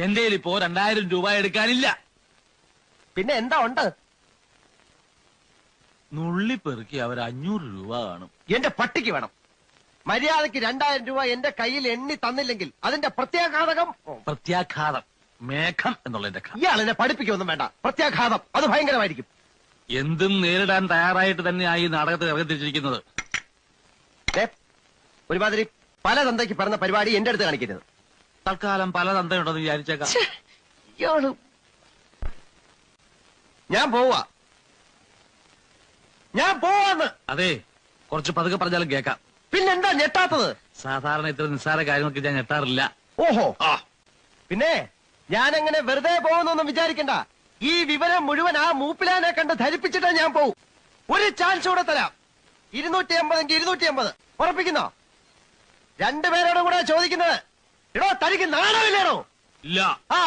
എന്റെ ഇപ്പോ 2000 രൂപ എടുക്കാനില്ല. പിന്നെ എന്താ ഉണ്ട്? നുള്ളിപ്പെറുക്കി അവർ 500 രൂപ കാണും. എന്റെ പട്ടിക്ക് വേണം. മര്യാദക്ക് 2000 രൂപ എന്റെ കയ്യിൽ എണ്ണി തന്നില്ലെങ്കിൽ അതിന്റെ പ്രത്യാഘാതകം. പ്രത്യാഘാതം മേഘം എന്നുള്ളതിന്റെ ഇയാൾ എന്നെ പഠിപ്പിക്കൊന്നും വേണ്ട. പ്രത്യാഘാതം അത് ഭയങ്കരമായിരിക്കും. എന്തും നേരിടാൻ തയ്യാറായിട്ട് തന്നെയായി നാടകത്തിൽ ഇറങ്ങിത്തിരിച്ചിരിക്കുന്നത്. ഒരുമാതിരി പല തന്തയ്ക്ക് പറഞ്ഞ പരിപാടി എന്റെ അടുത്ത് കാണിക്കരുത്. തൽക്കാലം പല തന്തയുണ്ടെന്ന് വിചാരിച്ചേക്കാം. ഞാൻ പോവാന്ന്. അതെ, കുറച്ച് പതുക്കെ പറഞ്ഞാലും കേൾക്കാം. പിന്നെന്താ ഞെട്ടാത്തത്? സാധാരണ ഇത്ര നിസ്സാര കാര്യങ്ങൾക്ക് ഞാൻ ഞെട്ടാറില്ല. ഓഹോ, പിന്നെ ഞാനങ്ങനെ വെറുതെ പോകുന്നൊന്നും വിചാരിക്കണ്ട. ഈ വിവരം മുഴുവൻ ആ മൂപ്പിലാനെ കണ്ട് ധരിപ്പിച്ചിട്ടേ ഞാൻ പോവും. ഒരു ചാൻസ് കൂടെ തരാം. 250 250 ഉറപ്പിക്കുന്നോ? രണ്ടുപേരോടും കൂടെ ചോദിക്കുന്നത്. എടോ, തനിക്ക് നാണമില്ലേടോ? ഇല്ല. ആ